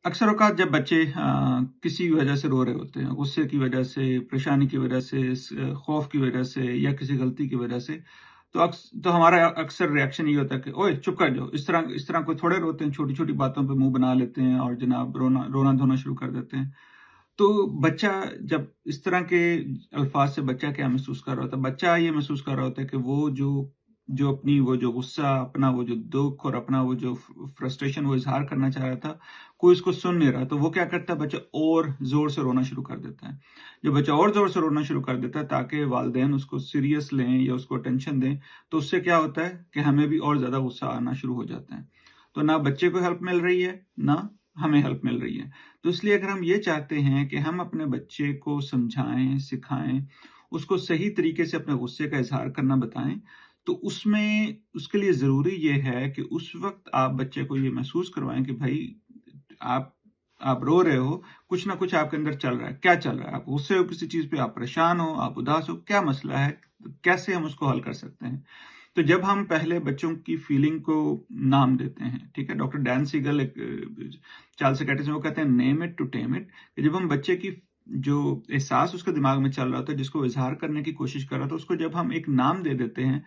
अक्सर औक़ात जब बच्चे किसी वजह से रो रहे होते हैं, गुस्से की वजह से, परेशानी की वजह से, खौफ की वजह से या किसी गलती की वजह से, तो हमारा अक्सर रिएक्शन ये होता है कि ओए चुप कर जाओ। इस तरह कोई थोड़े रोते हैं, छोटी-छोटी बातों पे मुँह बना लेते हैं और जनाब रोना-धोना शुरू कर देते हैं। तो बच्चा जब इस तरह के अल्फाज से बच्चा क्या महसूस कर रहा होता है? बच्चा ये महसूस कर रहा होता है कि वो जो गुस्सा, अपना वो जो दुःख और अपना वो जो फ्रस्ट्रेशन वो इज़हार करना चाह रहा था, कोई उसको सुन नहीं रहा। तो वो क्या करता है, बच्चा और ज़ोर से रोना शुरू कर देता है। जब बच्चा और ज़ोर से रोना शुरू कर देता है ताकि वालिदैन उसको सीरियस लें या उसको अटेंशन दें, तो उससे क्या होता है कि हमें भी और ज़्यादा गुस्सा आना शुरू हो जाता है। तो ना बच्चे को हेल्प मिल रही है, ना हमें हेल्प मिल रही है। तो इसलिए अगर हम ये चाहते हैं कि हम अपने बच्चे को समझाएँ, सिखाएँ, उसको सही तरीके से अपने गुस्से का इज़हार करना बताएँ, तो उसमें उसके लिए ज़रूरी ये है कि उस वक़्त आप बच्चे को ये महसूस करवाएँ कि भई आप आप रो रहे हो, कुछ ना कुछ आपके अंदर चल रहा है। क्या चल रहा है? आप गुस्से हो किसी चीज़ पे, आप परेशान हो, आप उदास हो, क्या मसला है? कैसे हम उसको हल कर सकते हैं? तो जब हम पहले बच्चों की फीलिंग को नाम देते हैं, ठीक है? डॉक्टर डैन सीगल एक चाइल्ड साइकियाट्रिस्ट हैं, वो कहते हैं name it to tame it. कि जब हम बच्चे की जो एहसास उसके दिमाग में चल रहा होता है, जिसको इज़हार करने की कोशिश कर रहा था, उसको जब हम एक नाम दे देते हैं,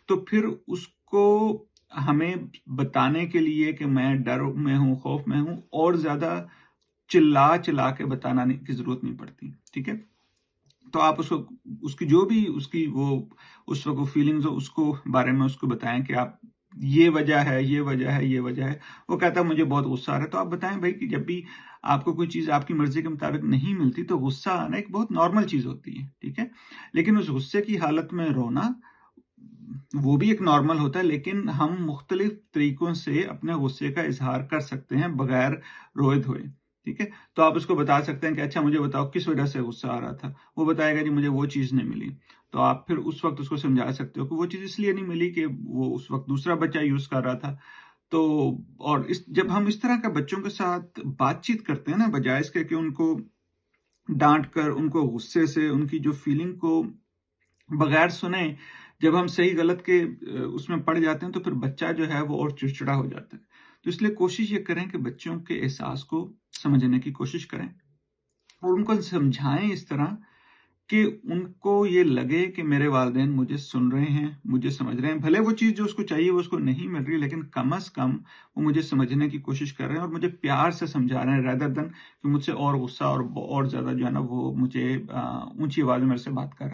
तो फिर उसको हमें बताने के लिए कि मैं डर में हूँ, खौफ में हूँ, और ज़्यादा चिल्ला-चिल्ला के बताना नहीं की ज़रूरत नहीं पड़ती, ठीक है? तो आप उसको उसकी जो भी उसकी वो उस वक़्त वो फीलिंग्स हो उसको बारे में उसको बताएँ कि आप ये वजह है, ये वजह है, ये वजह है। वो कहता है मुझे बहुत गुस्सा आ रहा है, तो आप बताएँ भई कि जब भी आपको कोई चीज़ आपकी मर्ज़ी के मुताबिक नहीं मिलती तो गुस्सा आना एक बहुत नॉर्मल चीज़ होती है, ठीक है? लेकिन उस गुस्से की हालत में रोना, वो भी एक नॉर्मल होता है, लेकिन हम मुख्तलिफ तरीकों से अपने गुस्से का इज़हार कर सकते हैं बगैर रोए-धोए, ठीक है? तो आप उसको बता सकते हैं कि अच्छा मुझे बताओ किस वजह से गुस्सा आ रहा था? वो बताएगा जी मुझे वो चीज़ नहीं मिली। तो आप फिर उस वक़्त उसको समझा सकते हो कि वो चीज़ इसलिए नहीं मिली कि वो उस वक़्त दूसरा बच्चा यूज़ कर रहा था। तो और इस जब हम इस तरह का बच्चों के साथ बातचीत करते हैं ना, बजाए इसके कि उनको डाँट कर, उनको गुस्से से उनकी जो फीलिंग को बगैर सुने, जब हम सही-गलत के उसमें पड़ जाते हैं, तो फिर बच्चा जो है वो और चिड़चिड़ा हो जाता है। तो इसलिए कोशिश ये करें कि बच्चों के एहसास को समझने की कोशिश करें और उनको समझाएँ इस तरह कि उनको ये लगे कि मेरे वालिदैन मुझे सुन रहे हैं, मुझे समझ रहे हैं। भले वो चीज़ जो उसको चाहिए वो उसको नहीं मिल रही, लेकिन कम से कम वो मुझे समझने की कोशिश कर रहे हैं और मुझे प्यार से समझा रहे हैं, रेदर देन कि मुझसे और गुस्सा और ज़्यादा जो है ना वो मुझे ऊँची आवाज़ में मेरे से बात कर रहे हैं।